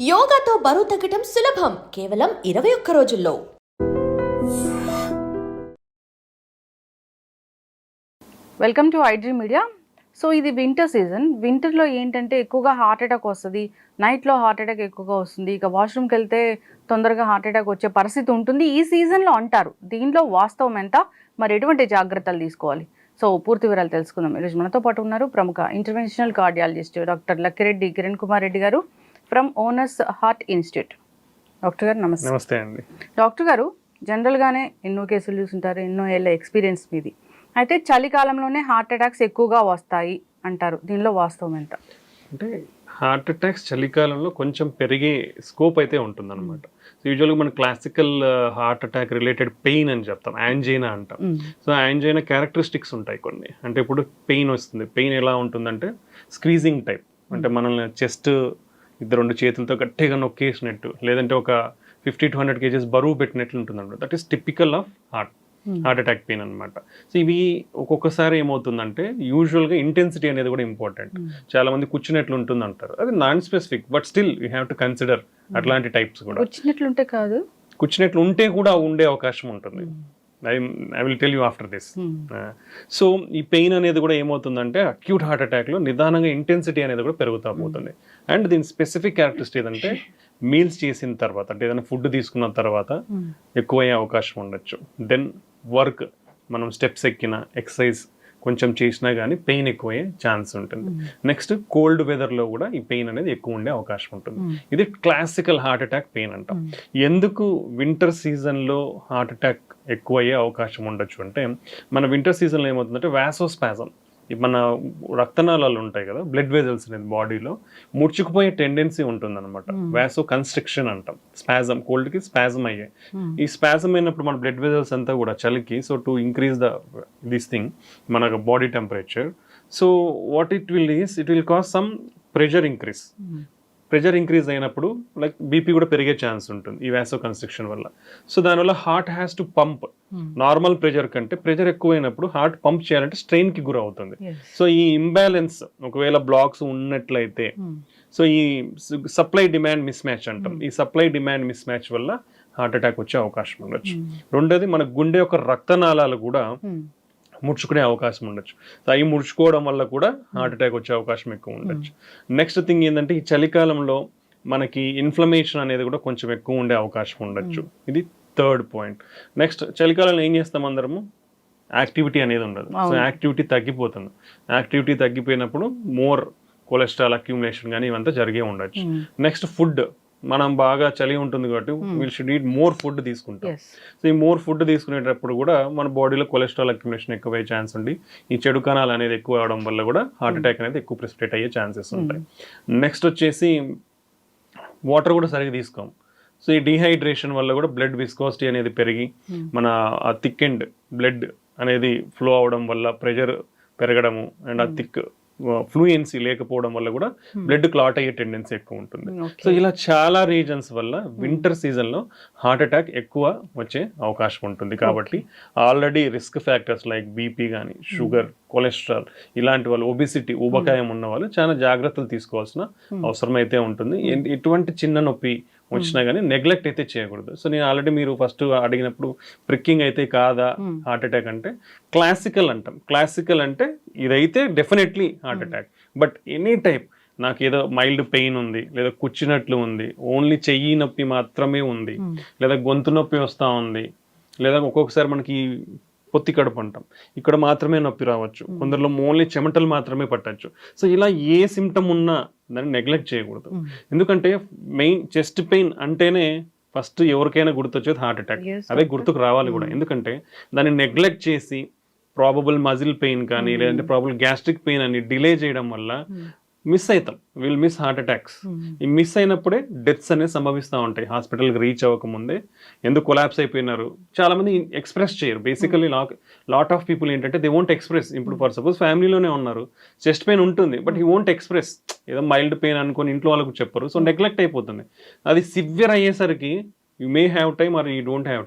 యోగాతో బరువు తగ్గటం సులభం కేవలం 21 రోజుల్లో. Welcome to iDream media. So ఇది వింటర్ సీజన్. వింటర్లో ఏంటంటే ఎక్కువగా హార్ట్ అటాక్ వస్తుంది, నైట్లో హార్ట్ అటాక్ ఎక్కువగా వస్తుంది, ఇక వాష్రూమ్కి వెళ్తే తొందరగా హార్ట్ అటాక్ వచ్చే పరిస్థితి ఉంటుంది ఈ సీజన్లో అంటారు. దీనిలో వాస్తవం ఎంత, మరి ఎటువంటి జాగ్రత్తలు తీసుకోవాలి? సో పూర్తి వివరాలు తెలుసుకుందాం. ఈరోజు మనతో పాటు ఉన్నారు ప్రముఖ interventional cardiologist doctor Lakkireddy Kiran Kumar Reddy గారు from owners heart institute. Doctor గారు నమస్తే. నమస్తే అండి. డాక్టర్ గారు, జనరల్గానే ఎన్నో కేసులు చూసుంటారు, ఎన్నో ఏళ్ళ ఎక్స్పీరియన్స్ మీది. అయితే చలికాలంలోనే హార్ట్ అటాక్స్ ఎక్కువగా వస్తాయి అంటారు, దీనిలో వాస్తవం ఎంత? అంటే హార్ట్ అటాక్స్ చలికాలంలో కొంచెం పెరిగే స్కోప్ అయితే ఉంటుందన్నమాట. సో యూజువల్గా మన classical heart attack related pain అని చెప్తాం, యాంజైనా అంటాం. సో యాంజైనా క్యారెక్టరిస్టిక్స్ ఉంటాయి కొన్ని. అంటే ఇప్పుడు పెయిన్ వస్తుంది, పెయిన్ ఎలా ఉంటుందంటే స్క్వీజింగ్ టైప్, అంటే మనల్ని చెస్ట్ రెండు చేతులతో గట్టిగా నొక్కేసినట్టు, లేదంటే ఒక 50 to 100 kgs బరువు పెట్టినట్లు ఉంటుంది అనమాట. That is typical of heart attack pain అనమాట. సో ఇవి ఒక్కొక్కసారి ఏమవుతుందంటే యూజువల్గా ఇంటెన్సిటీ అనేది కూడా ఇంపార్టెంట్. చాలా మంది కూర్చున్నట్లు ఉంటుంది అంటారు, అది non specific, but still you have to consider అట్లాంటి టైప్స్ కూడా. కూర్చున్నట్లుంటే కాదు, కూర్చున్నట్లు ఉంటే కూడా ఉండే అవకాశం ఉంటుంది. I will tell you after this. So ఈ పెయిన్ అనేది కూడా ఏమవుతుందంటే అక్యూట్ హార్ట్ అటాక్లో నిదానంగా ఇంటెన్సిటీ అనేది కూడా పెరుగుతూ పోతుంది. అండ్ దీని స్పెసిఫిక్ క్యారెక్టరిస్టిక్ ఏదంటే మీల్స్ చేసిన తర్వాత, అంటే ఏదైనా ఫుడ్ తీసుకున్న తర్వాత ఎక్కువయ్యే అవకాశం ఉండొచ్చు. దెన్ వర్క్, మనం స్టెప్స్ ఎక్కిన, ఎక్సర్సైజ్ కొంచెం చేసినా కానీ పెయిన్ ఎక్కువయ్యే ఛాన్స్ ఉంటుంది. నెక్స్ట్ కోల్డ్ వెదర్లో కూడా ఈ పెయిన్ అనేది ఎక్కువ ఉండే అవకాశం ఉంటుంది. ఇది క్లాసికల్ హార్ట్ అటాక్ పెయిన్ అంటాం. ఎందుకు వింటర్ సీజన్లో హార్ట్ అటాక్ ఎక్కువ అయ్యే అవకాశం ఉండొచ్చు అంటే, మన వింటర్ సీజన్లో ఏమవుతుందంటే వాసోస్పాజం, మన రక్తనాళాలు ఉంటాయి కదా, బ్లడ్ వెజల్స్ అనేది బాడీలో ముడుచుకుపోయే టెండెన్సీ ఉంటుందన్నమాట. వాసో కన్స్ట్రిక్షన్ అంటాం. స్పాజం, కోల్డ్కి స్పాజం అయ్యాయి. ఈ స్పాజం అయినప్పుడు మన బ్లడ్ వెజల్స్ అంతా కూడా చలికి, so to increase this thing మన body temperature, so what it will cause some pressure increase. Pressure increase అయినప్పుడు లైక్ బీపీ కూడా పెరిగే ఛాన్స్ ఉంటుంది ఈ వాసో కన్స్ట్రిక్షన్ వల్ల. సో దానివల్ల heart has to pump. Normal pressure కంటే ప్రెషర్ ఎక్కువైనప్పుడు హార్ట్ పంప్ చేయాలంటే స్ట్రెయిన్కి గురి అవుతుంది. సో ఈ ఇంబ్యాలెన్స్ ఒకవేళ బ్లాక్స్ ఉన్నట్లయితే, సో ఈ సప్లై డిమాండ్ మిస్ మ్యాచ్ అంటాం, ఈ సప్లై డిమాండ్ మిస్ మ్యాచ్ వల్ల హార్ట్ అటాక్ వచ్చే అవకాశం ఉండొచ్చు. రెండోది, మన గుండె యొక్క రక్తనాళాలు కూడా ముడుచుకునే అవకాశం ఉండొచ్చు. సో అవి ముడుచుకోవడం వల్ల కూడా హార్ట్ అటాక్ వచ్చే అవకాశం ఎక్కువ ఉండొచ్చు. నెక్స్ట్ థింగ్ ఏంటంటే, ఈ చలికాలంలో మనకి ఇన్ఫ్లమేషన్ అనేది కూడా కొంచెం ఎక్కువ ఉండే అవకాశం ఉండొచ్చు. ఇది థర్డ్ పాయింట్. నెక్స్ట్, చలికాలంలో ఏం చేస్తాం అందరము, యాక్టివిటీ అనేది ఉండదు. సో యాక్టివిటీ తగ్గిపోతుంది. యాక్టివిటీ తగ్గిపోయినప్పుడు మోర్ కొలెస్ట్రాల్ అక్యుములేషన్ కానీ ఇవంతా జరిగే ఉండొచ్చు. నెక్స్ట్, ఫుడ్, మనం బాగా చలి ఉంటుంది కాబట్టి we'll should eat more food తీసుకుంటాం. సో ఈ మోర్ ఫుడ్ తీసుకునేటప్పుడు కూడా మన బాడీలో కొలెస్ట్రాల్ అక్యుములేషన్ ఎక్కువ ఛాన్స్ ఉంది. ఈ చెడు కణాలు అనేది ఎక్కువ అవడం వల్ల కూడా హార్ట్ అటాక్ అనేది ఎక్కువ ప్రెసిపిటేట్ అయ్యే ఛాన్సెస్ ఉంటాయి. నెక్స్ట్ వచ్చేసి వాటర్ కూడా సరిగ్గా తీసుకోం. సో ఈ డీహైడ్రేషన్ వల్ల కూడా బ్లడ్ విస్కోసిటీ అనేది పెరిగి మన ఆ థిక్ అండ్ బ్లడ్ అనేది ఫ్లో అవడం వల్ల ప్రెషర్ పెరగడము, అండ్ ఆ థిక్ ఫ్లూయెన్సీ లేకపోవడం వల్ల కూడా బ్లడ్ క్లాట్ అయ్యే టెండెన్సీ ఎక్కువ ఉంటుంది. సో ఇలా చాలా రీజన్స్ వల్ల వింటర్ సీజన్లో హార్ట్ అటాక్ ఎక్కువ వచ్చే అవకాశం ఉంటుంది. కాబట్టి already risk factors like BP కానీ, షుగర్, కొలెస్ట్రాల్, ఇలాంటి వాళ్ళు, ఒబిసిటీ, ఊబకాయం ఉన్న వాళ్ళు చాలా జాగ్రత్తలు తీసుకోవాల్సిన అవసరం అయితే ఉంటుంది. ఎటువంటి చిన్న నొప్పి వచ్చినా కానీ నెగ్లెక్ట్ అయితే చేయకూడదు. సో నేను ఆల్రెడీ మీరు ఫస్ట్ అడిగినప్పుడు ప్రిక్కింగ్ అయితే కాదా హార్ట్ అటాక్ అంటే, క్లాసికల్ అంటాం. క్లాసికల్ అంటే ఇదైతే definitely heart attack. But any type, నాకు ఏదో మైల్డ్ పెయిన్ ఉంది, లేదా కూర్చున్నట్లు ఉంది, ఓన్లీ చెయ్యి నొప్పి మాత్రమే ఉంది, లేదా గొంతు నొప్పి వస్తూ ఉంది, లేదా ఒక్కొక్కసారి మనకి పొత్తి కడుపు అంటాం, ఇక్కడ మాత్రమే నొప్పి రావచ్చు, కొందరిలో ఓన్లీ చెమటలు మాత్రమే పట్టచ్చు. సో ఇలా ఏ సిమ్టమ్ ఉన్నా దాన్ని నెగ్లెక్ట్ చేయకూడదు. ఎందుకంటే మెయిన్ చెస్ట్ పెయిన్ అంటేనే ఫస్ట్ ఎవరికైనా గుర్తొచ్చేది హార్ట్ అటాక్. అదే గుర్తుకు రావాలి కూడా. ఎందుకంటే దాన్ని నెగ్లెక్ట్ చేసి ప్రాబబుల్ మజిల్ పెయిన్ కానీ, లేదంటే ప్రాబబుల్ గ్యాస్ట్రిక్ పెయిన్ అని డిలే చేయడం వల్ల మిస్ అవుతాం. Will miss heart attacks. ఈ మిస్ అయినప్పుడే డెత్స్ అనేది సంభవిస్తూ ఉంటాయి. హాస్పిటల్కి రీచ్ అవ్వకముందే ఎందుకు కొలాప్స్ అయిపోయినారు, చాలా మంది ఎక్స్ప్రెస్ చేయరు. బేసికలీ లాట్ ఆఫ్ పీపుల్ ఏంటంటే దే వోంట్ ఎక్స్ప్రెస్. ఇప్పుడు ఫర్ సపోజ్ ఫ్యామిలీలోనే ఉన్నారు, చెస్ట్ పెయిన్ ఉంటుంది, బట్ హీ వోంట్ ఎక్స్ప్రెస్. ఏదో మైల్డ్ పెయిన్ అనుకొని ఇంట్లో వాళ్ళకు చెప్పరు, సో నెగ్లెక్ట్ అయిపోతుంది. అది సివియర్ అయ్యేసరికి you may have time or you don't have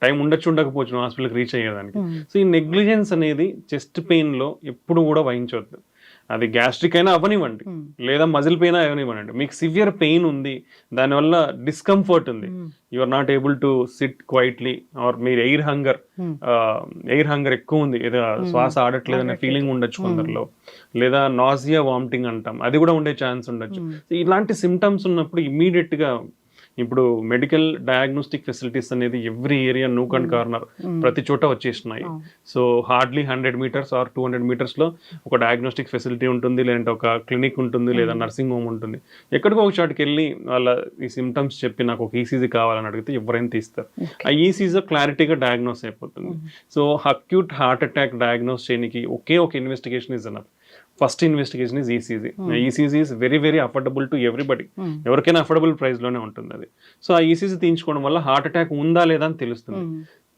time ఉండకపోవచ్చు హాస్పిటల్కి రీచ్ అయ్యేదానికి. సో ఈ నెగ్లిజెన్స్ అనేది చెస్ట్ పెయిన్లో ఎప్పుడు కూడా వహించవద్దు. అది గ్యాస్ట్రిక్ అయినా అవనివ్వండి, లేదా మజిల్ పెయిన్ అవనివ్వండి, మీకు సివియర్ పెయిన్ ఉంది, దానివల్ల డిస్కంఫర్ట్ ఉంది, you are not able to sit quietly, or మీరు ఎయిర్ హంగర్ ఎక్కువ ఉంది, ఏదో శ్వాస ఆడట్లేదనే ఫీలింగ్ ఉండొచ్చు కొందరిలో, లేదా నాజియా వామిటింగ్ అంటాం, అది కూడా ఉండే ఛాన్స్ ఉండొచ్చు. ఇలాంటి సిమ్టమ్స్ ఉన్నప్పుడు ఇమీడియట్ గా ఇప్పుడు మెడికల్ డయాగ్నోస్టిక్ ఫెసిలిటీస్ అనేది every area nook and corner ప్రతి చోట వచ్చేసినాయి. So hardly 100 meters or 200 meters లో ఒక డయాగ్నోస్టిక్ ఫెసిలిటీ ఉంటుంది, లేదంటే ఒక క్లినిక్ ఉంటుంది, లేదా నర్సింగ్ హోమ్ ఉంటుంది. ఎక్కడికో ఒక చోటుకి వెళ్ళి వాళ్ళ ఈ సిమ్టమ్స్ చెప్పి నాకు ఒక ఈసీజీ కావాలని అడిగితే ఎవరైనా తీస్తారు. ఆ ఈసీజీ క్లారిటీగా డయాగ్నోస్ అయిపోతుంది. So acute heart attack diagnose చేయడానికి ఒకే ఒక investigation is enough. First investigation is ECG. ECG is very very affordable to everybody, ఎవరికైనా అఫోర్డబుల్ ప్రైస్ లోనే ఉంటుంది. సో ఆ ఈసీజీ తీయించుకోవడం వల్ల హార్ట్ అటాక్ ఉందా లేదా అని తెలుస్తుంది.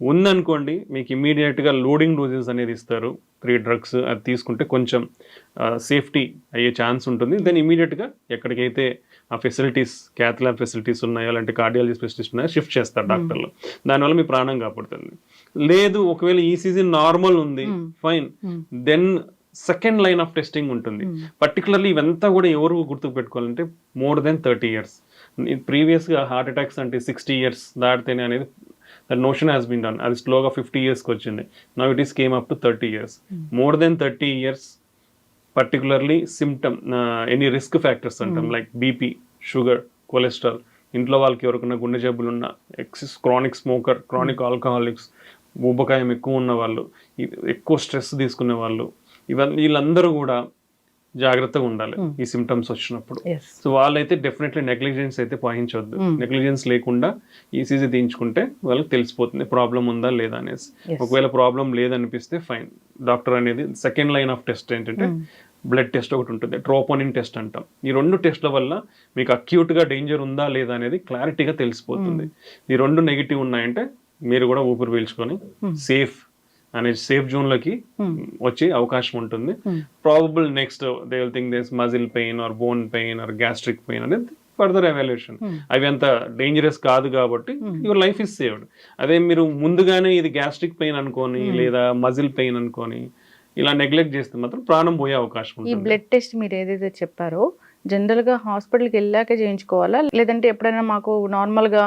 ఉందనుకోండి, మీకు ఇమీడియట్ గా లోడింగ్ డోసెస్ అనేది ఇస్తారు, 3 drugs. అది తీసుకుంటే కొంచెం సేఫ్టీ అయ్యే ఛాన్స్ ఉంటుంది. దెన్ ఇమీడియట్ గా ఎక్కడికైతే ఆ ఫెసిలిటీస్, క్యాత్ ల్యాబ్ ఫెసిలిటీస్ ఉన్నాయో, అలాంటి కార్డియాలజీ స్పెషలిస్ట్ ఉన్నాయో షిఫ్ట్ చేస్తారు డాక్టర్లు. దానివల్ల మీ ప్రాణం కాపాడుతుంది. లేదు ఒకవేళ ఈసీజీ నార్మల్ ఉంది, fine, then second line of testing ఉంటుంది. పర్టికులర్లీ ఇవంతా కూడా ఎవరు గుర్తుకు పెట్టుకోవాలంటే మోర్ దెన్ 30 years. ప్రీవియస్ గా హార్ట్ అటాక్స్ అంటే 60 years దాటితేనే అనేది నోషన్ హ్యాస్ బీన్ డన్. అది స్లోగా 50 years వచ్చింది. Now it is came up to 30 years. More than 30 years particularly symptom any risk factors అంటాం, లైక్ బీపీ, షుగర్, కొలెస్ట్రాల్, ఇంట్లో వాళ్ళకి ఎవరికైనా గుండె జబ్బులు ఉన్న, క్రానిక్ స్మోకర్, క్రానిక్ ఆల్కహాలిక్స్, ఊబకాయం ఎక్కువ ఉన్న వాళ్ళు, ఎక్కువ స్ట్రెస్ తీసుకునే వాళ్ళు, వీళ్ళందరూ కూడా జాగ్రత్తగా ఉండాలి ఈ సిమ్టమ్స్ వచ్చినప్పుడు. సో వాళ్ళైతే డెఫినెట్లీ నెగ్లిజెన్స్ అయితే పాటించవద్దు. నెగ్లిజెన్స్ లేకుండా ఈసీజీ తీయించుకుంటే వాళ్ళకి తెలిసిపోతుంది ప్రాబ్లం ఉందా లేదా అనేసి. ఒకవేళ ప్రాబ్లం లేదనిపిస్తే ఫైన్, డాక్టర్ అనేది సెకండ్ లైన్ ఆఫ్ టెస్ట్ ఏంటంటే బ్లడ్ టెస్ట్ ఒకటి ఉంటుంది, ట్రోపోనిన్ టెస్ట్ అంటాం. ఈ 2 టెస్ట్ల వల్ల మీకు అక్యూట్ గా డేంజర్ ఉందా లేదా అనేది క్లారిటీగా తెలిసిపోతుంది. ఈ 2 నెగిటివ్ ఉన్నాయంటే మీరు కూడా ఊపిరి పీల్చుకొని సేఫ్ జోన్ లోకి వచ్చే అవకాశం ఉంటుంది. Probable next they will think this muscle pain or bone pain or gastric pain అనేది ఫర్దర్ ఎవాల్యుయేషన్. అవి అంత డేంజరస్ కాదు కాబట్టి యువర్ లైఫ్ ఇస్ సేవ్డ్. అదే మీరు ముందుగానే ఇది గ్యాస్ట్రిక్ పెయిన్ అనుకోని, లేదా మజిల్ పెయిన్ అనుకోని ఇలా నెగ్లెక్ట్ చేస్తే మాత్రం ప్రాణం పోయే అవకాశం ఉంటుంది. ఈ బ్లడ్ టెస్ట్ మీరు ఏదైతే చెప్పారో జనరల్ గా హాస్పిటల్కి వెళ్ళాకే చేయించుకోవాలా, లేదంటే ఎప్పుడైనా మాకు నార్మల్ గా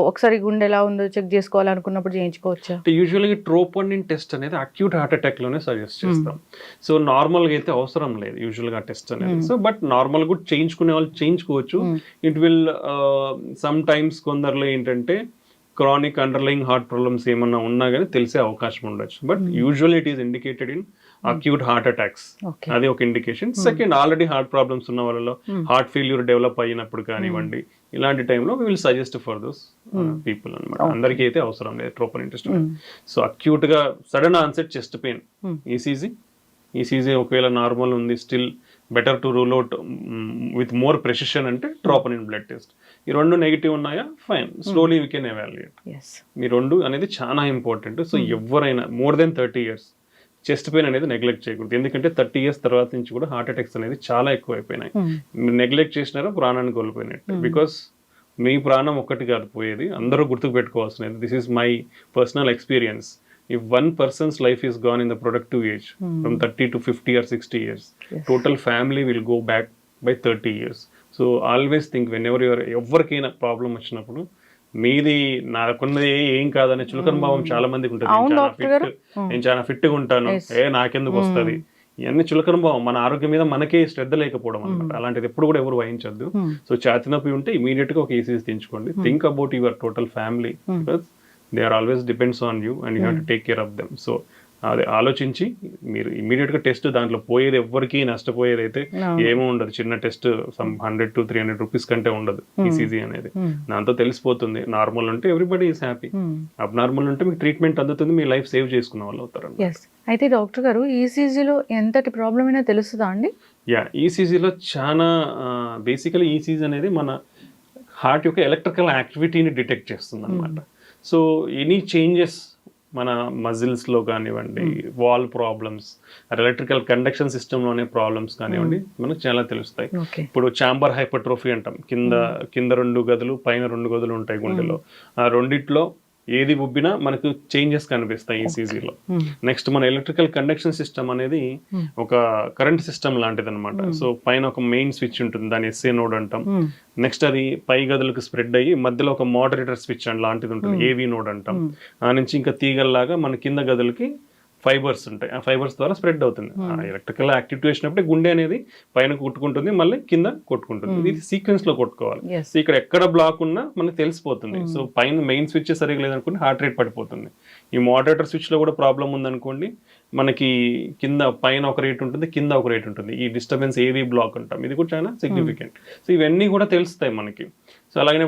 ఒకసారి గుండె ఎలా ఉందో చెక్ చేసుకోవాలనుకున్నప్పుడు చేయించుకోవచ్చా? యూజువల్గా ట్రోపోనిన్ టెస్ట్ అనేది అక్యూట్ హార్ట్ అటాక్ లోనే సజెస్ట్ చేస్తాం. సో నార్మల్ గా అయితే అవసరం లేదు యూజువల్ గా టెస్ట్ అనేది. సో బట్ నార్మల్ కూడా చేయించుకునే వాళ్ళు చేయించుకోవచ్చు. ఇట్ విల్ సమ్ టైమ్స్ కొందరిలో ఏంటంటే క్రానిక్ అండర్లయింగ్ హార్ట్ ప్రాబ్లమ్స్ ఏమన్నా ఉన్నా కానీ తెలిసే అవకాశం ఉండొచ్చు. But usually it is indicated in acute heart attacks, అది ఒక indication. Second, already heart problems ఉన్న వాళ్ళలో హార్ట్ ఫెయిల్యూర్ డెవలప్ అయినప్పుడు కానివ్వండి, ఇలాంటి టైంలో we will suggest for those people అనమాట. అందరికీ అయితే అవసరం లేదు ట్రోపోనిన్ టెస్ట్. సో అక్యూట్ గా sudden onset chest pain, ECG ఒకవేళ నార్మల్ ఉంది, still better to rule out with more precision అంటే ట్రోపోనిన్ బ్లడ్ టెస్ట్. ఈ 2 నెగిటివ్ ఉన్నాయా, fine, slowly we can evaluate. ఈ 2 అనేది చాలా ఇంపార్టెంట్. సో ఎవరైనా more than 30 years chest pain అనేది నెగ్లెక్ట్ చేయకూడదు. ఎందుకంటే 30 years తర్వాత నుంచి కూడా హార్ట్ అటాక్స్ అనేది చాలా ఎక్కువ అయిపోయినాయి. మీరు నెగ్లెక్ట్ చేసినారో ప్రాణాన్ని కోల్పోయినట్టు. బికాస్ మీ ప్రాణం ఒక్కటి కాదు పోయేది, అందరూ గుర్తుకు పెట్టుకోవాల్సినది. This is my personal experience. If one person's life is gone in the productive age, from 30 to 50 or 60 years, total family will go back by 30 years. So always think whenever you are ఎవరికైనా problem వచ్చినప్పుడు మీది నాకున్నది ఏం కాదనే చులకన భావం చాలా మందికి ఉంటుంది. నేను చాలా ఫిట్ గా ఉంటాను, నాకెందుకు వస్తుంది, ఇవన్నీ చులకన భావం. మన ఆరోగ్యం మీద మనకే శ్రద్ధ లేకపోవడం అనమాట. అలాంటిది ఎప్పుడు కూడా ఎవరు వహించద్దు. సో ఛాతీ నొప్పి ఉంటే ఇమీడియట్ గా ఒక ఈసీజీ తెచ్చుకోండి. Think about your total family, because they are always depends on you and you have to take care of them. So అది ఆలోచించి మీరు ఇమీడియట్ గా టెస్ట్, దాంట్లో పోయేది ఎవ్వరికి నష్టపోయేది అయితే ఏమో ఉండదు. చిన్న టెస్ట్ సమ్ 100 to 300 rupees కంటే ఉండదు ఈసీజీ అనేది. దాంతో తెలిసిపోతుంది. నార్మల్ ఉంటే ఎవ్రీబడి ఈస్ హ్యాపీ, అబ్ నార్మల్ ఉంటే మీకు ట్రీట్మెంట్ అందుతుంది, మీ లైఫ్ సేవ్ చేసుకున్న వాళ్ళు అవుతారు. అయితే డాక్టర్ గారు ఈసీజీలో ఎంతటి ప్రాబ్లం అయినా తెలుస్తుందా అండి? ఈసీజీలో చాలా బేసికలీ ఈసీజీ అనేది మన హార్ట్ యొక్క ఎలక్ట్రికల్ యాక్టివిటీని డిటెక్ట్ చేస్తుంది అనమాట. సో ఎనీ చేంజెస్ మన మజిల్స్లో కానివ్వండి, వాల్ ప్రాబ్లమ్స్, ఎలక్ట్రికల్ కండక్షన్ సిస్టంలోనే ప్రాబ్లమ్స్ కానివ్వండి, మనకు చాలా తెలుస్తాయి. ఇప్పుడు ఛాంబర్ హైపర్ట్రోఫీ అంటాం. కింద 2 గదులు, పైన 2 గదులు ఉంటాయి గుండెలో. ఆ రెండిట్లో ఏది ఉబ్బినా మనకు చేంజెస్ కనిపిస్తాయి ఈసీజీలో. నెక్స్ట్ మన ఎలక్ట్రికల్ కండక్షన్ సిస్టమ్ అనేది ఒక కరెంట్ సిస్టమ్ లాంటిది అనమాట. సో పైన ఒక మెయిన్ స్విచ్ ఉంటుంది, దాన్ని ఎస్ఏ నోడ్ అంటాం. నెక్స్ట్ అది పై గదులకు స్ప్రెడ్ అయ్యి మధ్యలో ఒక మోడరేటర్ స్విచ్ లాంటిది ఉంటుంది, ఏవి నోడ్ అంటాం. ఆ నుంచి ఇంకా తీగల్లాగా మన కింద గదులకి ఫైబర్స్ ఉంటాయి, ఆ ఫైబర్స్ ద్వారా స్ప్రెడ్ అవుతుంది. ఎలక్ట్రికల్ యాక్టివిటీ వచ్చినప్పుడు గుండె అనేది పైన కొట్టుకుంటుంది, మళ్ళీ కింద కొట్టుకుంటుంది. ఇది సీక్వెన్స్ లో కొట్టుకోవాలి. సో ఇక్కడ ఎక్కడ బ్లాక్ ఉన్నా మనకు తెలిసిపోతుంది. సో పైన మెయిన్ స్విచ్ సరిగా లేదనుకోండి హార్ట్ రేట్ పడిపోతుంది. ఈ మోడరేటర్ స్విచ్ లో కూడా ప్రాబ్లం ఉందనుకోండి, మనకి కింద పైన ఒక రేట్ ఉంటుంది, కింద ఒక రేట్ ఉంటుంది. ఈ డిస్టర్బెన్స్ ఏవి బ్లాక్ అంటాం, ఇది కూడా చాలా సిగ్నిఫికెంట్. సో ఇవన్నీ కూడా తెలుస్తాయి మనకి. సో అలాగనే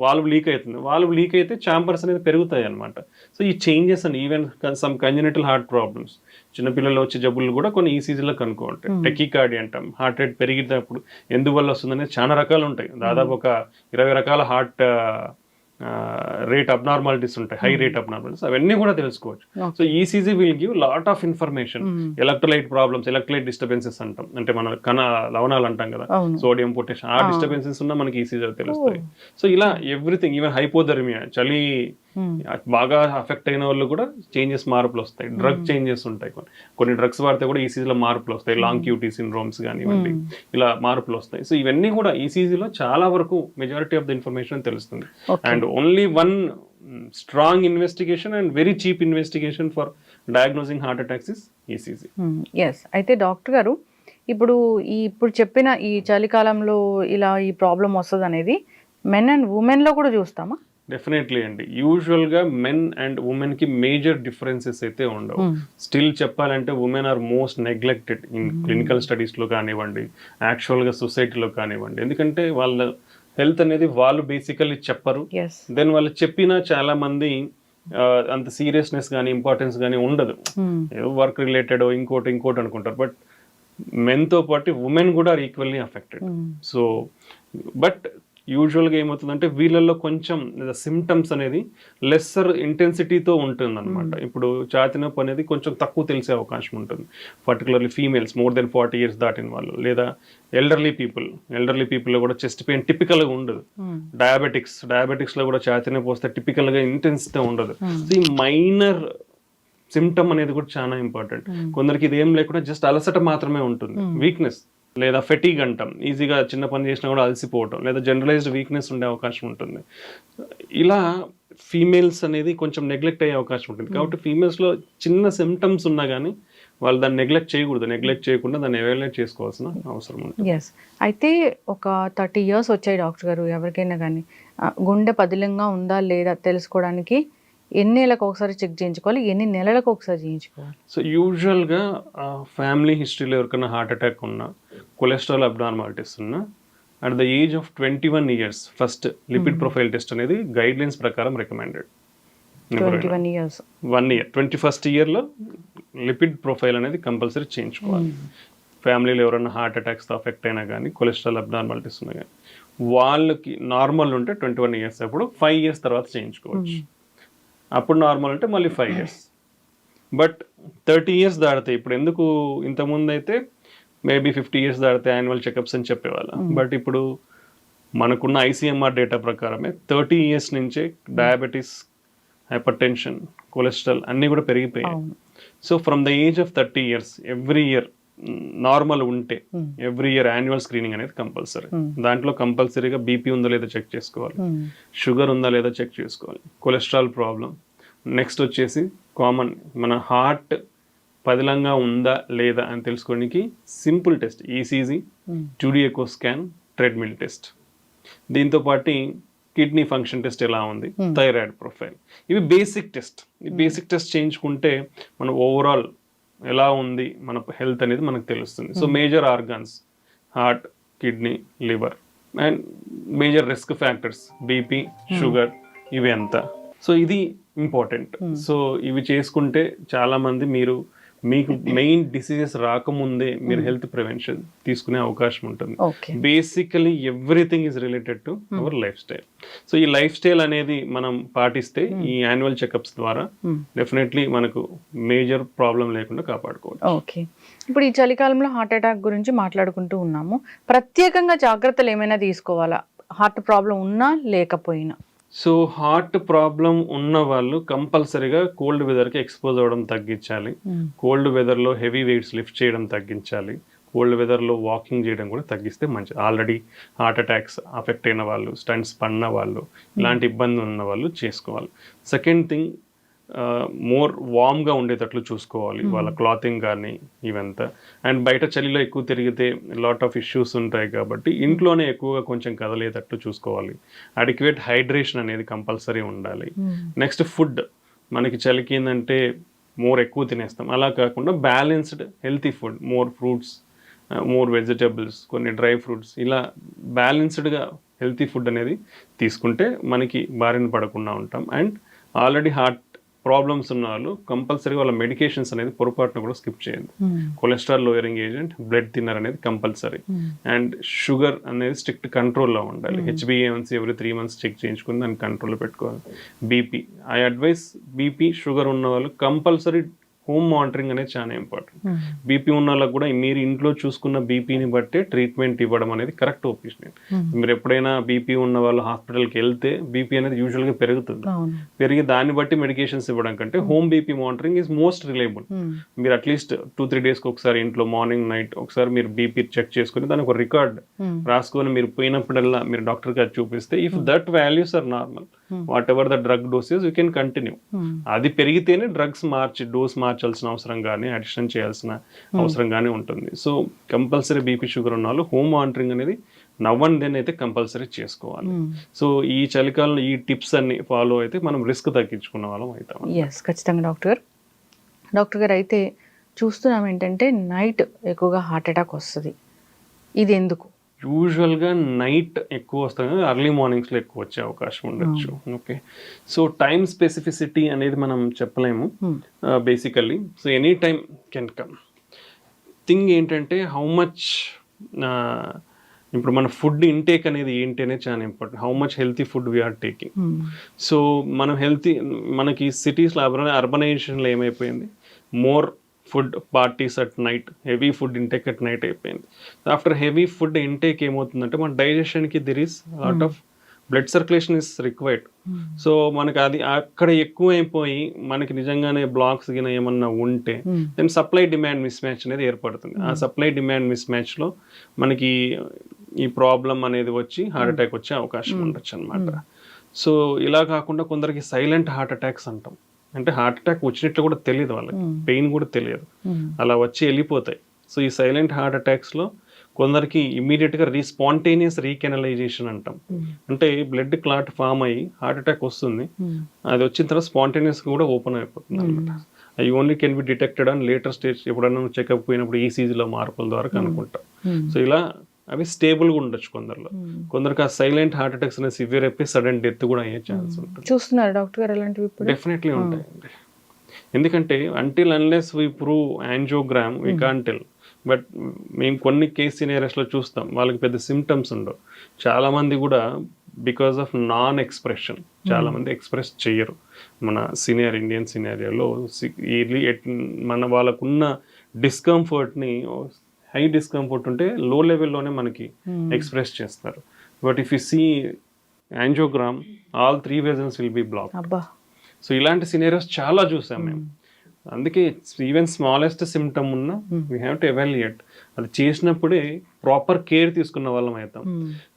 వాల్వ్ లీక్ అవుతుంది, వాల్వ్ లీక్ అయితే ఛాంబర్స్ అనేది పెరుగుతాయి అనమాట. సో ఈ changes and even some congenital heart problems, చిన్నపిల్లలు వచ్చే జబ్బులు కూడా కొన్ని ఈసీజీలో కనుక్కోండి. టెకికార్డియా అంటాం, హార్ట్ రేట్ పెరిగినప్పుడు ఎందువల్ల వస్తుందనేది చాలా రకాలు ఉంటాయి. దాదాపు ఒక 20 రకాల హార్ట్ రేట్ అబ్నార్మాలిటీస్ ఉంటాయి, హై రేట్ అబ్నార్మాలిటీస్, అవన్నీ కూడా తెలుసుకోవచ్చు. So ECG will give lot of information. Electrolyte problems, electrolyte disturbances అంటాం, అంటే మన లవణాలు అంటాం కదా, సోడియం పొటాషియం, ఆ డిస్టర్బెన్సెస్ ఉన్నా మనకి ఈసీజీ తెలుస్తాయి. సో ఇలా ఎవ్రీథింగ్, ఈవెన్ హైపోథర్మియా, చలి బాగా అఫెక్ట్ అయిన వాళ్ళు కూడా చేంజెస్, మార్పులు వస్తాయి. డ్రగ్ చేంజెస్ ఉంటాయి, కొన్ని డ్రగ్స్ వాడితే కూడా ఈసీజీలో మార్పులు వస్తాయి. లాంగ్ క్యూటీ సిండ్రోమ్స్ కానివ్వండి, ఇలా మార్పులు వస్తాయి. సో ఇవన్నీ కూడా ఈసీజీలో చాలా వరకు మెజారిటీ ఆఫ్ ద ఇన్ఫర్మేషన్ తెలుస్తుంది. And only one strong investigation and very cheap investigation for diagnosing heart attacks is ECG. Yes, అయితే డాక్టర్ గారు ఇప్పుడు చెప్పిన ఈ చలికాలంలో ఇలా ఈ ప్రాబ్లం వస్తుంది అనేది మెన్ అండ్ ఉమెన్ లో కూడా చూస్తామా? డెఫినెట్లీ అండి. యూజువల్గా మెన్ అండ్ ఉమెన్ కి మేజర్ డిఫరెన్సెస్ అయితే ఉండవు. స్టిల్ చెప్పాలంటే women are most neglected in clinical స్టడీస్లో కానివ్వండి, యాక్చువల్గా సొసైటీలో కానివ్వండి. ఎందుకంటే వాళ్ళ హెల్త్ అనేది వాళ్ళు బేసికల్లీ చెప్పరు. దెన్ వాళ్ళు చెప్పినా చాలా మంది అంత సీరియస్నెస్ కానీ ఇంపార్టెన్స్ కానీ ఉండదు. ఏదో వర్క్ రిలేటెడ్ ఇంకోటి అనుకుంటారు. బట్ మెన్తో పాటు ఉమెన్ కూడా are equally affected. So but యూజువల్గా ఏమవుతుందంటే వీళ్ళల్లో కొంచెం సిమ్టమ్స్ అనేది లెస్సర్ ఇంటెన్సిటీతో ఉంటుంది అనమాట. ఇప్పుడు ఛాతీ నొప్పి అనేది కొంచెం తక్కువ తెలిసే అవకాశం ఉంటుంది, particularly females more than 40 years దాటిన వాళ్ళు, లేదా ఎల్డర్లీ పీపుల్లో కూడా చెస్ట్ పెయిన్ టిపికల్గా ఉండదు. డయాబెటిక్స్లో కూడా ఛాతీ నొప్పి వస్తే టిపికల్గా ఇంటెన్సిటీ ఉండదు. సో ఈ మైనర్ సిమ్టమ్ అనేది కూడా చాలా ఇంపార్టెంట్. కొందరికి ఇది ఏం లేకుండా జస్ట్ అలసట మాత్రమే ఉంటుంది, వీక్నెస్ లేదా ఫెటీగ్ అంటాం, ఈజీగా చిన్న పని చేసినా కూడా అలసిపోవటం, లేదా జనరలైజ్డ్ వీక్నెస్ ఉండే అవకాశం ఉంటుంది. ఇలా ఫీమేల్స్ అనేది కొంచెం నెగ్లెక్ట్ అయ్యే అవకాశం ఉంటుంది. కాబట్టి ఫీమేల్స్లో చిన్న సిమ్టమ్స్ ఉన్నా కానీ వాళ్ళు దాన్ని నెగ్లెక్ట్ చేయకూడదు. నెగ్లెక్ట్ చేయకుండా దాన్ని ఎవాల్యుయేట్ చేసుకోవాల్సిన అవసరం ఉంటుంది. ఎస్, అయితే ఒక 30 years వచ్చాయి డాక్టర్ గారు ఎవరికైనా కానీ, గుండె పదిలంగా ఉందా లేదా తెలుసుకోవడానికి ఎన్ని నెలలకు ఒకసారి చెక్ చేయించుకోవాలి, ఎన్ని నెలలకు ఒకసారి చేయించుకోవాలి? సో యూజువల్గా ఫ్యామిలీ హిస్టరీలో ఎవరికైనా హార్ట్ అటాక్ ఉన్నా, కొలెస్ట్రాల్ అబ్నార్మాలిటీస్ ఉన్నా, at the age of 21 years first lipid profile test అనేది గైడ్ లైన్స్ ప్రకారం రికమెండెడ్. 21 years 1 year 21st yearలో లిపిడ్ ప్రొఫైల్ అనేది కంపల్సరీ చేయించుకోవాలి. ఫ్యామిలీలో ఎవరైనా హార్ట్ అటాక్స్తో అఫెక్ట్ అయినా కానీ, కొలెస్ట్రాల్ అబ్నార్మాలిటీస్ ఉన్నా కానీ, వాళ్ళకి నార్మల్ ఉంటే 21 years అప్పుడు 5 years తర్వాత చేయించుకోవచ్చు. అప్పుడు నార్మల్ అంటే మళ్ళీ 5 years. బట్ 30 years దాడితే, ఇప్పుడు ఎందుకు ఇంతకుముందు అయితే మేబీ 50 years దాడితే యాన్యువల్ చెకప్స్ అని చెప్పేవాళ్ళం. బట్ ఇప్పుడు మనకున్న ఐసీఎంఆర్ డేటా ప్రకారమే 30 years నుంచే డయాబెటీస్, హైపర్ టెన్షన్, కొలెస్ట్రాల్ అన్నీ కూడా పెరిగిపోయాయి. So from the age of 30 years every year normal ఉంటే ఎవ్రీ ఇయర్ యాన్యువల్ స్క్రీనింగ్ అనేది కంపల్సరీ. దాంట్లో కంపల్సరీగా బీపీ ఉందా లేదా చెక్ చేసుకోవాలి, షుగర్ ఉందా లేదా చెక్ చేసుకోవాలి, కొలెస్ట్రాల్ ప్రాబ్లం, నెక్స్ట్ వచ్చేసి కామన్ మన హార్ట్ పదిలంగా ఉందా లేదా అని తెలుసుకోవడానికి simple test ECG, 2D echo scan, treadmill test. దీంతో పాటు కిడ్నీ ఫంక్షన్ టెస్ట్ ఎలా ఉంది, థైరాయిడ్ ప్రొఫైల్, ఇవి బేసిక్ టెస్ట్. ఈ బేసిక్ టెస్ట్ చేయించుకుంటే మన ఓవరాల్ ఎలా ఉంది మన హెల్త్ అనేది మనకు తెలుస్తుంది. So major organs heart, kidney, liver and major risk factors BP, sugar, ఇవి ఎంత. సో ఇది ఇంపార్టెంట్. సో ఇవి చేసుకుంటే చాలా మంది మీకు మెయిన్ డిసీజెస్ రాకముందే మీరు హెల్త్ ప్రివెన్షన్ తీసుకునే అవకాశం ఉంటుంది. Basically everything is related to our life style. So ఈ లైఫ్ స్టైల్ అనేది మనం పాటిస్తే ఈ యాన్యువల్ చెకప్స్ ద్వారా డెఫినెట్లీ మనకు మేజర్ ప్రాబ్లం లేకుండా కాపాడుకోవచ్చు. ఓకే, ఇప్పుడు ఈ చలికాలంలో హార్ట్ అటాక్ గురించి మాట్లాడుకుంటూ ఉన్నాము. ప్రత్యేకంగా జాగ్రత్తలు ఏమైనా తీసుకోవాలా హార్ట్ ప్రాబ్లం ఉన్నా లేకపోయినా? సో హార్ట్ ప్రాబ్లం ఉన్న వాళ్ళు కంపల్సరీగా కోల్డ్ వెదర్కి ఎక్స్పోజ్ అవ్వడం తగ్గించాలి. కోల్డ్ వెదర్లో హెవీ వెయిట్స్ లిఫ్ట్ చేయడం తగ్గించాలి. కోల్డ్ వెదర్లో వాకింగ్ చేయడం కూడా తగ్గిస్తే మంచిది. ఆల్రెడీ హార్ట్ అటాక్స్ అఫెక్ట్ అయిన వాళ్ళు, స్టంట్స్ పడిన వాళ్ళు, ఇలాంటి ఇబ్బంది ఉన్న వాళ్ళు చేసుకోవాలి. సెకండ్ థింగ్, మోర్ వామ్గా ఉండేటట్లు చూసుకోవాలి వాళ్ళ క్లాతింగ్ కానీ ఇవంతా. అండ్ బయట చలిలో ఎక్కువ తిరిగితే లాట్ ఆఫ్ ఇష్యూస్ ఉంటాయి కాబట్టి ఇంట్లోనే ఎక్కువగా కొంచెం కదలేటట్లు చూసుకోవాలి. అడిక్వేట్ హైడ్రేషన్ అనేది కంపల్సరీ ఉండాలి. నెక్స్ట్ ఫుడ్, మనకి చలికి ఏంటంటే మోర్ ఎక్కువ తినేస్తాం, అలా కాకుండా balanced healthy food, more fruits, more vegetables, కొన్ని డ్రై ఫ్రూట్స్, ఇలా బ్యాలెన్స్డ్గా హెల్తీ ఫుడ్ అనేది తీసుకుంటే మనకి బారిన పడకుండా ఉంటాం. అండ్ ఆల్రెడీ హార్ట్ ప్రాబ్లమ్స్ ఉన్న వాళ్ళు కంపల్సరీగా వాళ్ళ మెడికేషన్స్ అనేది పొరపాటున కూడా స్కిప్ చేయండి. Cholesterol lowering agent, blood thinner అనేది కంపల్సరీ. అండ్ షుగర్ అనేది స్ట్రిక్ట్ కంట్రోల్లో ఉండాలి. HbA1c ఎవ్రీ 3 months చెక్ చేయించుకుని దాన్ని కంట్రోల్లో పెట్టుకోవాలి. BP, I advise BP sugar ఉన్న వాళ్ళు కంపల్సరీ హోమ్ మానిటరింగ్ అనేది చాలా ఇంపార్టెంట్. బీపీ ఉన్న వాళ్ళకి కూడా మీరు ఇంట్లో చూసుకున్న బీపీని బట్టే ట్రీట్మెంట్ ఇవ్వడం అనేది కరెక్ట్ ఒపీనియన్. మీరు ఎప్పుడైనా బీపీ ఉన్న వాళ్ళు హాస్పిటల్కి వెళ్తే బీపీ అనేది యూజువల్గా పెరుగుతుంది. పెరిగి దాన్ని బట్టి మెడికేషన్స్ ఇవ్వడం కంటే home BP monitoring is most reliable. మీరు అట్లీస్ట్ 2-3 daysకి ఒకసారి ఇంట్లో మార్నింగ్ నైట్ ఒకసారి మీరు బీపీ చెక్ చేసుకుని దానికి ఒక రికార్డ్ రాసుకొని మీరు పోయినప్పుడల్లా మీరు డాక్టర్ గారు చూపిస్తే if that values are normal, whatever the drug doses you can continue. అది పెరిగితేనే డ్రగ్స్ డోస్ మార్చాల్సిన అవసరం కానీ అడిషన్ చేయాల్సిన అవసరం కానీ ఉంటుంది. సో కంపల్సరీ బీపీ షుగర్ ఉన్న వాళ్ళు హోమ్ మానిటరింగ్ అనేది నవ్ అండ్ దెన్ అయితే కంపల్సరీ చేసుకోవాలి. సో ఈ చలికాలంలో ఈ టిప్స్ అన్ని ఫాలో అయితే మనం రిస్క్ తగ్గించుకున్న వాళ్ళం అవుతాం. ఎస్, ఖచ్చితంగా డాక్టర్ గారు అయితే చూస్తున్నాం ఏంటంటే నైట్ ఎక్కువగా హార్ట్ అటాక్ వస్తుంది, ఇది ఎందుకు? యూజువల్గా నైట్ ఎక్కువ వస్తాయి కానీ ఎర్లీ మార్నింగ్స్లో ఎక్కువ వచ్చే అవకాశం ఉండొచ్చు. ఓకే, సో టైం స్పెసిఫిసిటీ అనేది మనం చెప్పలేము basically. So any time can come. Thing ఏంటంటే హౌ మచ్, ఇప్పుడు మన ఫుడ్ ఇంటేక్ అనేది ఏంటి అనేది చాలా important. How much healthy food we are taking. So మనం మనకి సిటీస్లో అర్బనైజేషన్లో ఏమైపోయింది, more food parties at night, heavy food intake at night అయిపోయింది. ఆఫ్టర్ హెవీ ఫుడ్ ఇంటేక్ ఏమవుతుందంటే మన డైజెషన్కి there is lot of blood circulation is required. So మనకి అది అక్కడ ఎక్కువ అయిపోయి మనకి నిజంగానే బ్లాక్స్ గిన ఏమన్నా ఉంటే then supply demand mismatch అనేది ఏర్పడుతుంది. ఆ సప్లై డిమాండ్ మిస్ మ్యాచ్లో మనకి ఈ ప్రాబ్లం అనేది వచ్చి హార్ట్ అటాక్ వచ్చే అవకాశం ఉండొచ్చు అనమాట. సో ఇలా కాకుండా కొందరికి సైలెంట్ హార్ట్ అటాక్స్ అంటాం. అంటే హార్ట్ అటాక్ వచ్చినట్లు కూడా తెలియదు వాళ్ళకి, పెయిన్ కూడా తెలియదు, అలా వచ్చి వెళ్ళిపోతాయి. సో ఈ సైలెంట్ హార్ట్ అటాక్స్లో కొందరికి ఇమీడియట్గా స్పాంటేనియస్ రీకెనలైజేషన్ అంటాం. అంటే బ్లడ్ క్లాట్ ఫామ్ అయ్యి హార్ట్ అటాక్ వస్తుంది, అది వచ్చిన తర్వాత స్పాంటేనియస్గా కూడా ఓపెన్ అయిపోతుంది అనమాట. అవి only can be detected on later stage, ఎప్పుడైనా చెకప్ పోయినప్పుడు ఈసీజీలో మార్పుల ద్వారా కనుక్కుంటాం. సో ఇలా అవి స్టేబుల్గా ఉండొచ్చు కొందరిలో. కొందరికి ఆ సైలెంట్ హార్ట్ అటాక్స్ అనేది సివియర్ అయిపోయి సడన్ డెత్ కూడా అయ్యే ఛాన్స్ ఉంటుంది. చూస్తున్నారు డాక్టర్ గారు అలాంటివి? డెఫినెట్లీ ఉంటాయండి. ఎందుకంటే until unless we prove angiogram we can't tell. But మేము కొన్ని కేస్ సినారియోస్లో చూస్తాం వాళ్ళకి పెద్ద సిమ్టమ్స్ ఉండవు. చాలామంది కూడా బికాస్ ఆఫ్ నాన్ ఎక్స్ప్రెషన్, చాలామంది ఎక్స్ప్రెస్ చెయ్యరు. మన ఇండియన్ సినారియోలో మన వాళ్ళకున్న డిస్కంఫర్ట్ని, హై డిస్కంఫర్ట్ ఉంటే లో లెవెల్లోనే మనకి ఎక్స్ప్రెస్ చేస్తారు. But if you see angiogram all 3 vessels will be block. So ఇలాంటి సినారియోస్ చాలా చూసాం మేము. అందుకే ఈవెన్ స్మాలెస్ట్ సిమ్టమ్ ఉన్నా వీ హ్యావ్ టు ఎవాల్యుయేట్. అది చేసినప్పుడే ప్రాపర్ కేర్ తీసుకున్న వాళ్ళం అవుతాం.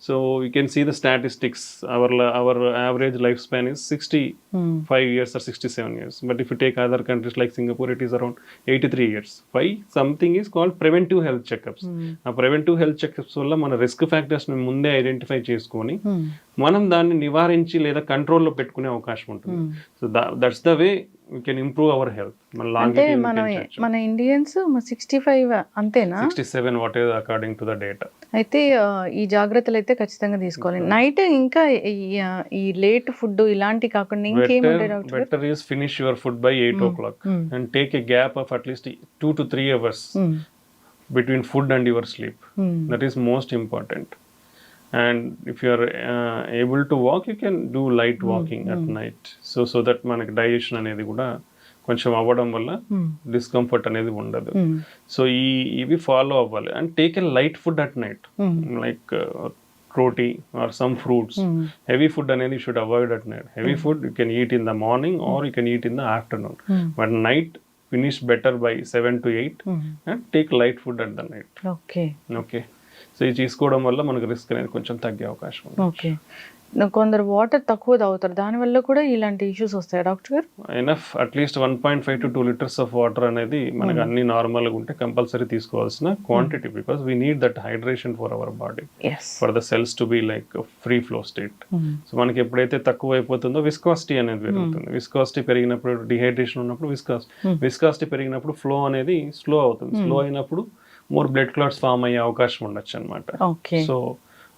So you can see the statistics. Our average life span is 65 years or 67 years. But if you take other countries like Singapore, it is around 83 years. Why? Something is called preventive health checkups. ఆ preventive health checkups వల్ల మన risk ఫ్యాక్టర్స్ని ముందే identify చేసుకొని మనం దాన్ని నివారించి లేదా కంట్రోల్లో పెట్టుకునే అవకాశం ఉంటుంది. So that's the way we can improve our health. అంటే మన ఇండియన్స్ 65 అంతేనా? 67 what is according to the data. అయితే ఈ జాగ్రత్తలు అయితే ఖచ్చితంగా తీసుకోవాలి. నైట్ ఇంకా ఈ లేట్ ఫుడ్ ఇలాంటి కాకుండా ఇంకేముంటాయి doctor? Better is finish your food by 8 o'clock and take a gap of at least 2 to 3 hours between food and your sleep. That is most important. And if you are able to walk, you can do light walking at night. So that మనకి digestion అనేది కూడా కొంచెం అవ్వడం వల్ల discomfort అనేది ఉండదు. So ఇవి follow అవ్వాలి. And take a light food at night, like roti or some fruits. Heavy food అనేది you should avoid at night. Heavy food you can eat in the morning or you can eat in the afternoon. But night finish better by 7 to 8 and take light food at the night. Okay. So ఇది తీసుకోవడం వల్ల మనకు risk అనేది కొంచెం తగ్గే అవకాశం ఉంది. Okay. కొందరు వాటర్ తక్కువ తాగుతారు, దానివల్ల కూడా ఇలాంటి ఇష్యూస్ వస్తాయి డాక్టర్ గారు? Enough at least 1.5 to 2 liters of water అనేది మనకు అన్ని నార్మల్గా ఉంటే కంపల్సరీ తీసుకోవాల్సిన quantity, because we need that hydration for our body, for the cells to be like free flow state. So మనకి ఎప్పుడైతే తక్కువ అయిపోతుందో విస్కాసిటీ అనేది పెరుగుతుంది. విస్కాసిటీ పెరిగినప్పుడు డిహైడ్రేషన్ ఉన్నప్పుడు విస్కాసిటీ పెరిగినప్పుడు ఫ్లో అనేది స్లో అవుతుంది. స్లో అయినప్పుడు మోర్ బ్లడ్ క్లాట్స్ ఫామ్ అయ్యే అవకాశం ఉండొచ్చు అనమాట. సో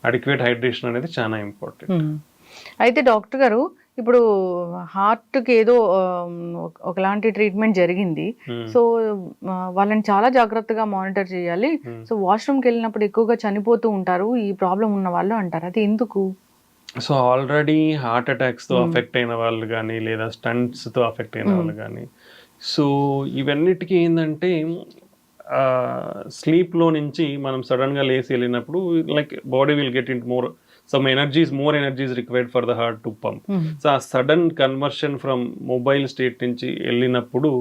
అడిక్వేట్ హైడ్రేషన్ అనేది చాలా ఇంపార్టెంట్. అయితే డాక్టర్ గారు, ఇప్పుడు హార్ట్కి ఏదో ఒకలాంటి ట్రీట్మెంట్ జరిగింది, సో వాళ్ళని చాలా జాగ్రత్తగా మానిటర్ చేయాలి. సో వాష్రూమ్కి వెళ్ళినప్పుడు ఎక్కువగా చనిపోతూ ఉంటారు ఈ ప్రాబ్లం ఉన్న వాళ్ళు అంటారు, అది ఎందుకు? సో ఆల్రెడీ హార్ట్ అటాక్స్తో అఫెక్ట్ అయిన వాళ్ళు కానీ లేదా స్టంట్స్తో అఫెక్ట్ అయిన వాళ్ళు కానీ, సో ఇవన్నిటికీ ఏంటంటే స్లీప్లో నుంచి మనం సడన్గా లేచి వెళ్ళినప్పుడు like body will get in more some more energies required for the heart to pump. So ఆ sudden conversion from mobile state నుంచి వెళ్ళినప్పుడు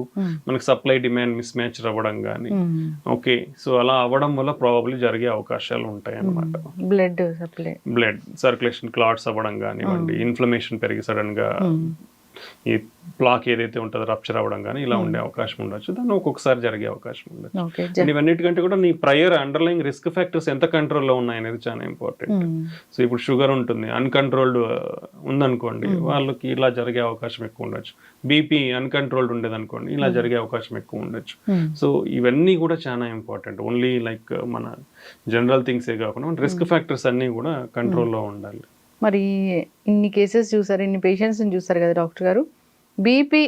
మనకు సప్లై డిమాండ్ మిస్ మ్యాచ్ అవ్వడం కానీ, ఓకే, సో అలా అవ్వడం వల్ల ప్రాబబ్లీ జరిగే అవకాశాలు ఉంటాయి అన్నమాట. బ్లడ్ సర్క్యులేషన్ క్లాట్స్ అవ్వడం కానివ్వండి, ఇన్ఫ్లమేషన్ పెరిగి సడన్ గా ఈ ప్లాక్ ఏదైతే ఉంటుందో రప్చర్ అవ్వడం కానీ ఇలా ఉండే అవకాశం ఉండొచ్చు. దాన్ని ఒక్కొక్కసారి జరిగే అవకాశం ఉండొచ్చు. ఇవన్నిటికంటే కూడా నీ ప్రయర్ అండర్లైన్ రిస్క్ ఫ్యాక్టర్స్ ఎంత కంట్రోల్లో ఉన్నాయనేది చాలా ఇంపార్టెంట్. సో ఇప్పుడు షుగర్ ఉంటుంది, అన్కంట్రోల్డ్ ఉందనుకోండి, వాళ్ళకి ఇలా జరిగే అవకాశం ఎక్కువ ఉండొచ్చు. బీపీ అన్కంట్రోల్డ్ ఉండేది అనుకోండి, ఇలా జరిగే అవకాశం ఎక్కువ ఉండొచ్చు. సో ఇవన్నీ కూడా చాలా ఇంపార్టెంట్. ఓన్లీ లైక్ మన జనరల్ థింగ్సే కాకుండా రిస్క్ ఫ్యాక్టర్స్ అన్నీ కూడా కంట్రోల్లో ఉండాలి. మరి ఇన్ని కేసెస్ చూసారు, ఇన్ని పేషెంట్స్ని చూసారు కదా డాక్టర్ గారు, బీపీ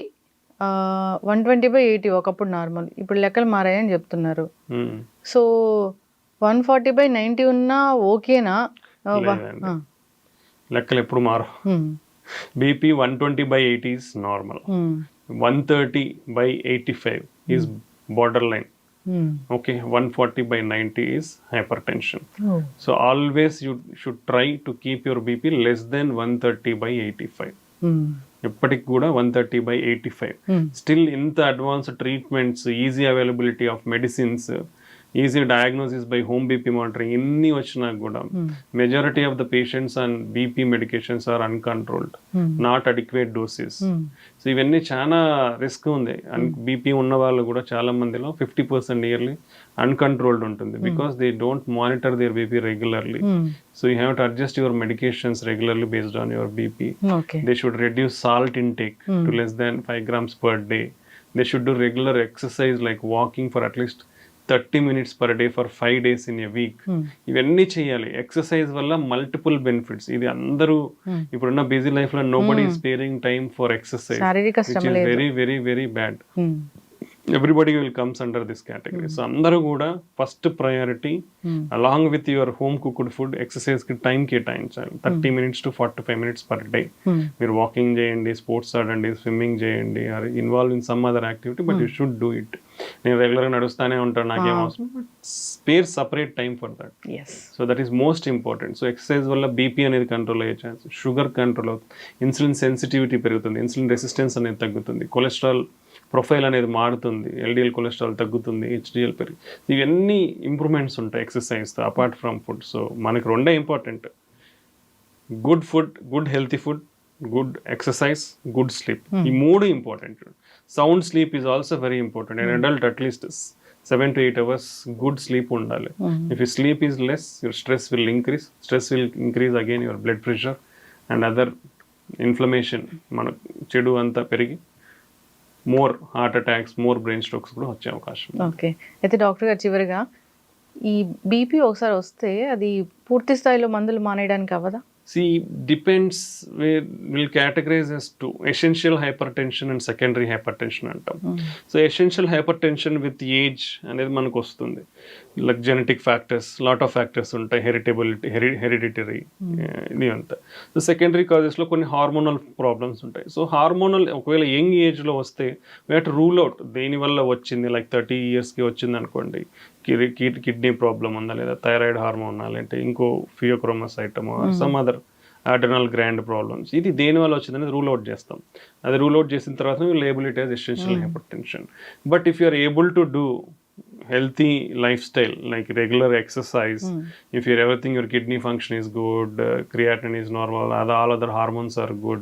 120/80 ఒకప్పుడు నార్మల్, ఇప్పుడు లెక్కలు మారాయని చెప్తున్నారు. సో 140/90 ఉన్నా ఓకేనా? లెక్కలు ఎప్పుడు మారు. BP 120/80 is normal, 130/85 is border line. Okay, 140/90 is hypertension. So always you should try to keep your BP less than 130/85. ఎప్పటికి కూడా 130/85. స్టిల్ ఇంత advanced treatments, easy availability of medicines, easy diagnosis by home BP monitoring ఇన్ని వచ్చినా కూడా majority of the patients on BP medications are uncontrolled, not adequate doses. So ఇవన్నీ చాలా risk ఉంది. BP ఉన్న వాళ్ళు కూడా చాలా మందిలో 50% ఇయర్లీ అన్కంట్రోల్డ్ ఉంటుంది, because they don't monitor their BP regularly. So you have to adjust your medications regularly based on your BP. They should reduce salt intake to less than 5 grams per day. They should do regular exercise like walking for at least 30 minutes per day for 5 days in a week. ఇవన్నీ చేయాలి. Exercise వల్ల multiple benefits. ఇది అందరూ ఇప్పుడున్న busy life లో nobody is sparing time for exercise, which is very very very bad. Everybody will comes under this category. So అందరూ కూడా first priority along with your home cooked food exercise కి time కేటాయించాలి. 30 minutes to 45 minutes per day. మీరు walking చేయండి, sports ఆడండి, swimming చేయండి, or involve in some other activity, but you should do it. నేను రెగ్యులర్గా నడుస్తూనే ఉంటాను, నాకేం అవసరం, but spare separate time for that. So that is most important. So exercise వల్ల బీపీ అనేది కంట్రోల్ అయ్యే ఛాన్స్, షుగర్ కంట్రోల్ అవుతుంది, ఇన్సులిన్ సెన్సిటివిటీ పెరుగుతుంది, ఇన్సులిన్ రెసిస్టెన్స్ అనేది తగ్గుతుంది, కొలెస్ట్రాల్ ప్రొఫైల్ అనేది మారుతుంది, ఎల్డిఎల్ కొలెస్ట్రాల్ తగ్గుతుంది, హెచ్డిఎల్ పెరిగి, ఇవన్నీ ఇంప్రూవ్మెంట్స్ ఉంటాయి ఎక్సర్సైజ్తో అపార్ట్ ఫ్రమ్ ఫుడ్. సో మనకి రెండే important, good food, good healthy food, good exercise, good sleep. ఈ మూడు important. Sound sleep is also very important. And adult at least 7 to 8 hours good sleep ఉండాలి. If you sleep is less, your stress will increase again your blood pressure and other inflammation, మన చెడు అంతా పెరిగి more heart attacks, more brain strokes కూడా వచ్చే అవకాశం. Okay. అయితే doctor గారు చివరిగా, ఈ బీపీ ఒకసారి వస్తే అది పూర్తి స్థాయిలో మందులు మానేయడానికి అవ్వదా? See, depends, we'll categorize as two: essential hypertension and secondary hypertension antam. So essential hypertension with age అనేది మనకు వస్తుంది, like genetic factors, lot of factors ఉంటాయి, hereditary ఇది అంతా. సో సెకండరీ కాజెస్ లో కొన్ని హార్మోనల్ ప్రాబ్లమ్స్ ఉంటాయి. సో హార్మోనల్ ఒకవేళ యంగ్ ఏజ్ లో వస్తే we have to rule out దేని వల్ల వచ్చింది. లైక్ 30 years కి వచ్చింది అనుకోండి, కిడ్నీ ప్రాబ్లం ఉందా, లేదా థైరాయిడ్ హార్మోన్ ఉందా, లేదంటే ఇంకో pheochromocytoma some other adrenal gland problems, ఇది దేని వల్ల వచ్చిందనేది రూల్ అవుట్ చేస్తాం. అది రూల్ అవుట్ చేసిన తర్వాత we label it as essential hypertension. But if you are able to do healthy lifestyle like regular exercise, if you're everything, your kidney function is good, creatinine is normal, all other hormones are good,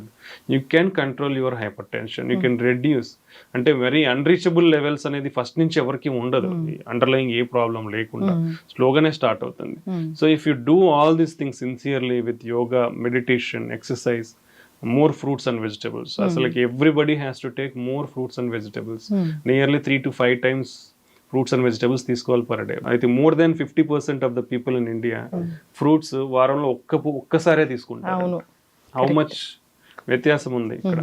you can control your hypertension, you can reduce. అంటే very unreachable levels అనేది first నుంచి ఎవరికి ఉండదు, underlying ఏ problem లేకుండా స్లోగానే start అవుతుంది. So if you do all these things sincerely with yoga, meditation, exercise, more fruits and vegetables. So like everybody has to take more fruits and vegetables. Nearly 3 to 5 times fruits and vegetables తీసుకోవాలి per day. అయితే more than 50% of the people in India fruits వారంలో ఒక్కసారే తీసుకుంటారు. How much వ్యత్యాసం ఉంది ఇక్కడ.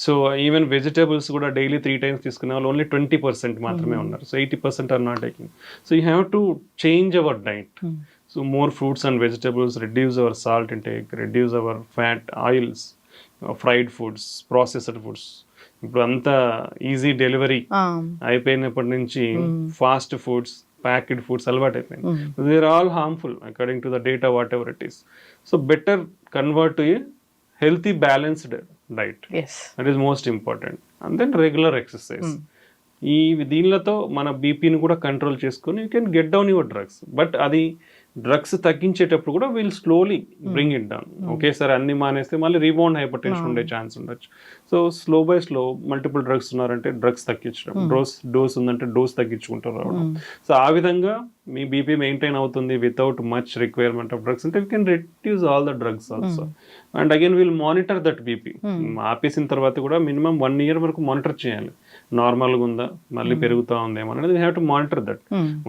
So even vegetables కూడా daily 3 times తీసుకునే వాళ్ళు ఓన్లీ 20% మాత్రమే ఉన్నారు. So 80% are not taking. So you have to change our diet. So more fruits and vegetables, reduce our salt intake, reduce our fat, oils, fried foods, processed foods. ఇప్పుడు అంతా easy delivery అయిపోయినప్పటి నుంచి fast foods, packed foods అలవాటు అయిపోయింది. They are all harmful according to the data whatever it is. So better convert to a healthy balanced diet. Yes, that is most important. And then regular exercise. ఈ దీనిలతో మన బీపీని కూడా control చేసుకొని you can get down your drugs. But అది drugs తగ్గించేటప్పుడు కూడా will slowly bring it down. ఒకేసారి అన్ని మానేస్తే మళ్ళీ రీబౌండ్ హైపర్ టెన్షన్ ఉండే ఛాన్స్ ఉండొచ్చు. So slow by slow multiple drugs ఉన్నారంటే డ్రగ్స్ తగ్గించడం, డోస్ ఉందంటే డోస్ తగ్గించుకుంటూ రావడం. సో ఆ విధంగా మీ బీపీ మెయింటైన్ అవుతుంది without much requirement of drugs. అంటే you can reduce all the drugs also. And again will monitor that BP. ఆపేసిన తర్వాత కూడా మినిమం 1 year వరకు మానిటర్ చేయాలి. నార్మల్గా ఉందా, మళ్ళీ పెరుగుతూ ఉందేమో అనేది we have to monitor that.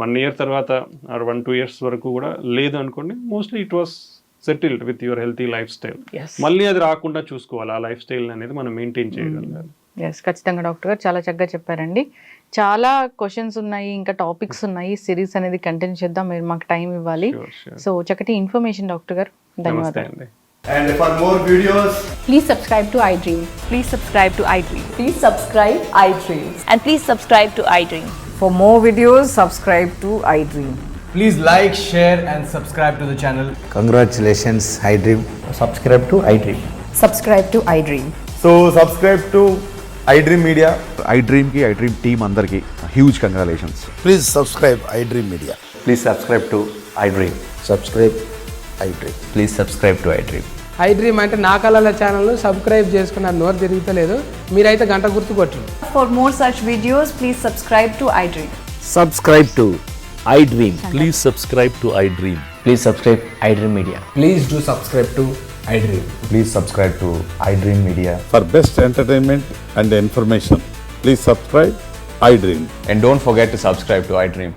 1 year తర్వాత ఆర్ 1-2 years వరకు కూడా లేదు అనుకోండి, mostly it was settled with your healthy life style. మళ్ళీ అది రాకుండా చూసుకోవాలి. ఆ లైఫ్ స్టైల్ అనేది మనం మెయింటైన్ చేయగలగాలి. ఎస్, ఖచ్చితంగా డాక్టర్ గారు చాలా చక్కగా చెప్పారండి. చాలా క్వశ్చన్స్ ఉన్నాయి, ఇంకా టాపిక్స్ ఉన్నాయి. సిరీస్ అనేది కంటిన్యూ చేద్దాం, మీరు మాకు టైం ఇవ్వాలి. సో చక్కటి ఇన్ఫర్మేషన్ డాక్టర్ గారు, ధన్యవాదాలు. And for more videos, please subscribe to iDream. Please subscribe to iDream. Please subscribe iDream. And please subscribe to iDream. For more videos, subscribe to iDream. please like, share and subscribe to the channel. Congratulations, iDream. Subscribe to iDream. Subscribe to iDream. So subscribe to iDream Media. iDream ki iDream team andarki huge congratulations. Please subscribe iDream Media. Please subscribe to iDream. Subscribe iDream. Please subscribe to iDream. iDream అంటే నా కళల channel subscribe చేసుకున్నారు, నోరు తిరుగుతలేదు. మీరైతే గంట గుర్తు కొట్టండి. For more such videos, please subscribe to iDream. Subscribe to iDream. Please subscribe to iDream. Please subscribe iDream Media. Please do subscribe to iDream. Please subscribe to iDream Media. For best entertainment and information, please subscribe iDream. And don't forget to subscribe to iDream.